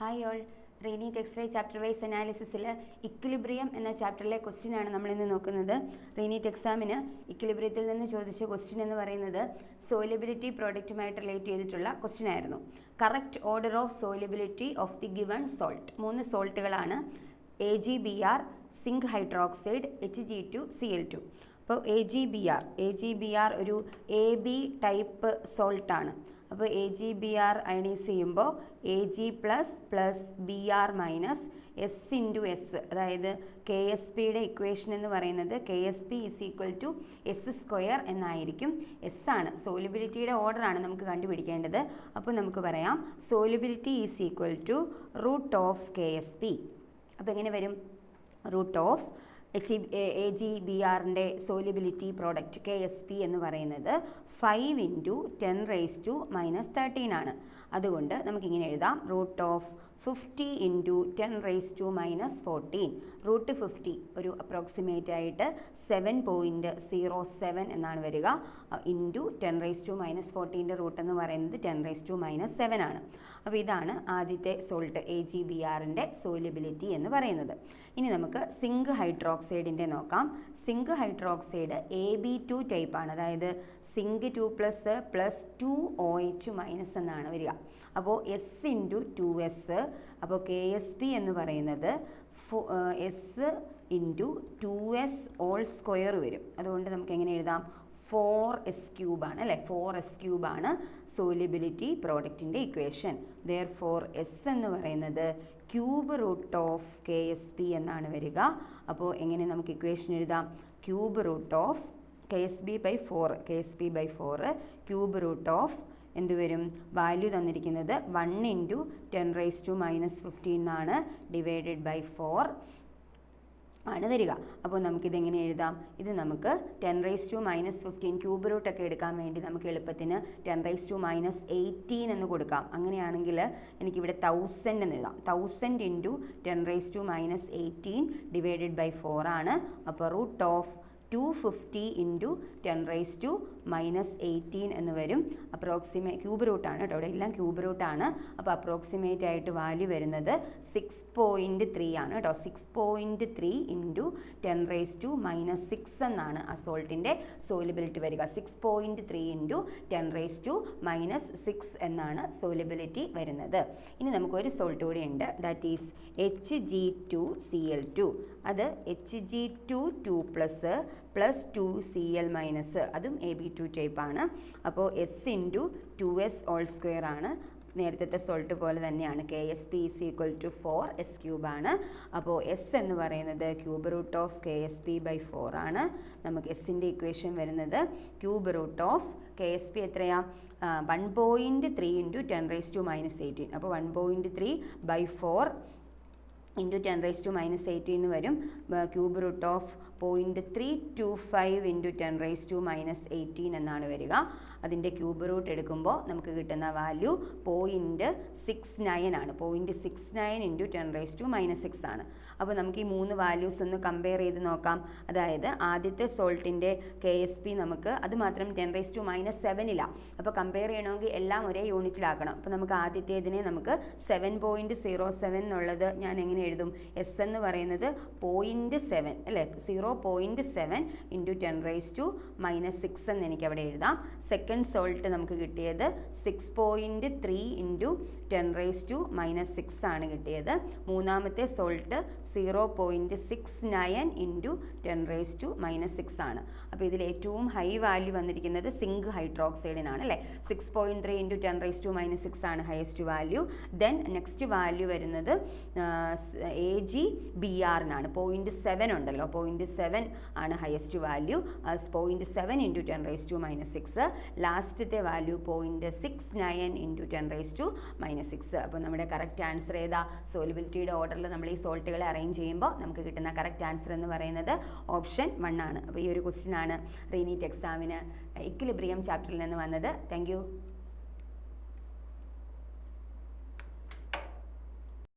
Hi all, റീനീറ്റ് X ray chapter wise അനാലിസിസിൽ equilibrium എന്ന ചാപ്റ്ററിലെ ക്വസ്റ്റ്യനാണ് നമ്മളിന്ന് നോക്കുന്നത്. റീനീറ്റ് എക്സാമിന് ഇക്വിലിബ്രിയത്തിൽ നിന്ന് ചോദിച്ച ക്വസ്റ്റ്യൻ എന്ന് പറയുന്നത് സോലിബിലിറ്റി പ്രോഡക്റ്റുമായിട്ട് റിലേറ്റ് ചെയ്തിട്ടുള്ള ക്വസ്റ്റ്യൻ ആയിരുന്നു. Correct order of solubility of the given salt. 3 സോൾട്ടുകളാണ്: AgBr, സിങ്ക് ഹൈഡ്രോക്സൈഡ്, Hg2Cl2. അപ്പോൾ AgBr ഒരു AB ടൈപ്പ് സോൾട്ടാണ്. അപ്പോൾ AgBr അയണൈസ് ചെയ്യുമ്പോൾ Ag plus Br minus S into S, അതായത് KSPയുടെ ഇക്വേഷൻ എന്ന് പറയുന്നത് KSP is equal to S² എന്നായിരിക്കും. എസ് ആണ് സോലിബിലിറ്റിയുടെ ഓർഡറാണ് നമുക്ക് കണ്ടുപിടിക്കേണ്ടത്. അപ്പോൾ നമുക്ക് പറയാം solubility is equal to root of KSP. അപ്പോൾ എങ്ങനെ വരും? റൂട്ട് ഓഫ് AgBrൻ്റെ സോലിബിലിറ്റി പ്രോഡക്റ്റ് KSP എന്ന് പറയുന്നത് 5 ഇൻറ്റു 10⁻⁻13 ആണ്. അതുകൊണ്ട് നമുക്കിങ്ങനെ എഴുതാം: റൂട്ട് ഓഫ് 50 ഇൻറ്റു 10⁻⁻14. റൂട്ട് 50 ഒരു അപ്രോക്സിമേറ്റ് ആയിട്ട് 7.07 എന്നാണ് വരിക. ഇൻറ്റു 10⁻⁻14ൻ്റെ റൂട്ട് എന്ന് പറയുന്നത് 10⁻⁻7 ആണ്. അപ്പോൾ ഇതാണ് ആദ്യത്തെ സോൾട്ട് AgBrൻ്റെ സോലിബിലിറ്റി എന്ന് പറയുന്നത്. ഇനി നമുക്ക് സിങ്ക് ഹൈഡ്രോക്സൈഡിൻ്റെ നോക്കാം. സിങ്ക് ഹൈഡ്രോക്സൈഡ് AB2 ടൈപ്പാണ്, അതായത് സിങ്ക് 2+ പ്ലസ് 2OH- എന്നാണ് വരിക. അപ്പോൾ S ഇൻറ്റു 2S, അപ്പോൾ KSP എന്ന് പറയുന്നത് S ഇൻറ്റു 2S² വരും. അതുകൊണ്ട് നമുക്ക് എങ്ങനെ എഴുതാം? 4S³ ആണ് അല്ലേ? 4S³ ആണ് സോലിബിലിറ്റി പ്രോഡക്റ്റിൻ്റെ ഇക്വേഷൻ. ദെയർഫോർ S എന്ന് പറയുന്നത് ക്യൂബ് റൂട്ട് ഓഫ് KSP എന്നാണ് വരിക. അപ്പോൾ എങ്ങനെ നമുക്ക് ഇക്വേഷൻ എഴുതാം? Cube root of KSP/4 cube root of എന്ത് വരും? വാല്യൂ തന്നിരിക്കുന്നത് 1 ഇൻറ്റു 10⁻⁻15 എന്നാണ്, ഡിവൈഡഡ് ബൈ 4 ആണ് വരിക. അപ്പോൾ നമുക്കിതെങ്ങനെ എഴുതാം? ഇത് നമുക്ക് 10⁻⁻15 ക്യൂബ് റൂട്ടൊക്കെ എടുക്കാൻ വേണ്ടി നമുക്ക് എളുപ്പത്തിന് 10⁻⁻18 എന്ന് കൊടുക്കാം. അങ്ങനെയാണെങ്കിൽ എനിക്കിവിടെ 1000 എന്ന് എഴുതാം. 1000 ഇൻറ്റു 10⁻⁻18 ഡിവൈഡഡ് ബൈ 4 ആണ്. അപ്പോൾ റൂട്ട് ഓഫ് 250 ഇൻറ്റു 10⁻⁻18 എന്ന് വരും. ക്യൂബ് റൂട്ടാണ് കേട്ടോ, ഇവിടെ എല്ലാം ക്യൂബ് റൂട്ടാണ്. അപ്പോൾ അപ്രോക്സിമേറ്റ് ആയിട്ട് വാല്യൂ വരുന്നത് 6.3 ആണ് കേട്ടോ. 6.3 ഇൻറ്റു 10⁻⁻6 എന്നാണ് ആ സോൾട്ടിൻ്റെ സോലിബിലിറ്റി വരിക. 6.3 ഇൻറ്റു 10⁻⁻6 എന്നാണ് സോലിബിലിറ്റി വരുന്നത്. ഇനി നമുക്കൊരു സോൾട്ട് കൂടി ഉണ്ട്, ദാറ്റ് ഈസ് Hg2Cl2. അത് Hg2 പ്ലസ് 2Cl-, അതും AB2 ടൈപ്പാണ്. അപ്പോൾ S ഇൻറ്റു 2S² ആണ്. നേരത്തെ സോൾട്ട് പോലെ തന്നെയാണ്. KSP is equal to 4S³ ആണ്. അപ്പോൾ S എന്ന് പറയുന്നത് ക്യൂബ് റൂട്ട് ഓഫ് KSP/4 ആണ്. നമുക്ക് എസിൻ്റെ ഇക്വേഷൻ വരുന്നത് ക്യൂബ് റൂട്ട് ഓഫ് KSP എത്രയാ? 1.3 ഇൻറ്റു 10⁻⁻18. അപ്പോൾ 1.3/4 ഇൻറ്റു 10⁻⁻18 വരും. ക്യൂബ് റൂട്ട് ഓഫ് 0.325 ഇൻറ്റു 10⁻⁻18 എന്നാണ് വരിക. അതിൻ്റെ ക്യൂബ് റൂട്ട് എടുക്കുമ്പോൾ നമുക്ക് കിട്ടുന്ന വാല്യൂ 0.69 ആണ്. 0.69 ഇൻറ്റു 10⁻⁻6 ആണ്. അപ്പോൾ നമുക്ക് ഈ 3 വാല്യൂസ് ഒന്ന് കമ്പയർ ചെയ്ത് നോക്കാം. അതായത് ആദ്യത്തെ സോൾട്ടിൻ്റെ KSP നമുക്ക് അത് മാത്രം 10⁻⁻7 അപ്പോൾ കമ്പയർ ചെയ്യണമെങ്കിൽ എല്ലാം ഒരേ യൂണിറ്റിലാക്കണം. അപ്പോൾ നമുക്ക് ആദ്യത്തേതിനെ നമുക്ക് 7.07 എന്നുള്ളത് ഞാൻ എങ്ങനെ എഴുതും? S എന്ന് പറയുന്നത് 0.7 അല്ലേ? 0.7 ഇൻറ്റു 10⁻⁻6 എന്ന് എനിക്ക് അവിടെ എഴുതാം. സെക്കൻഡ് സോൾട്ട് നമുക്ക് കിട്ടിയത് 6.3 ഇൻറ്റു 10⁻⁻6 ആണ് കിട്ടിയത്. മൂന്നാമത്തെ സോൾട്ട് 0.69 ഇൻറ്റു 10⁻⁻6 ആണ്. അപ്പോൾ ഇതിൽ ഏറ്റവും ഹൈ വാല്യൂ വന്നിരിക്കുന്നത് സിങ്ക് ഹൈഡ്രോക്സൈഡിനാണ് അല്ലേ? 6.3 ഇൻറ്റു 10⁻⁻6 ആണ് highest value. Then next value വരുന്നത് AgBrനാണ്. 0.7 ഉണ്ടല്ലോ, 0.7 ആണ് ഹയസ്റ്റ് വാല്യൂ. 0.7 ഇൻറ്റു 10⁻⁻6. ലാസ്റ്റത്തെ വാല്യൂ 0.69 ഇൻറ്റു 10⁻⁻6. അപ്പോൾ നമ്മുടെ കറക്റ്റ് ആൻസർ ഏതാ? സോലിബിലിറ്റിയുടെ ഓർഡറിൽ നമ്മൾ ഈ സോൾട്ടുകളെ അറേഞ്ച് ചെയ്യുമ്പോൾ നമുക്ക് കിട്ടുന്ന കറക്റ്റ് ആൻസർ എന്ന് പറയുന്നത് ഓപ്ഷൻ 1 ആണ്. അപ്പോൾ ഈ ഒരു ക്വസ്റ്റ്യൻ ആണ് റീനീറ്റ് എക്സാമിന് ഇക്വിലിബ്രിയം ചാപ്റ്ററിൽ നിന്ന് വന്നത്. Thank you.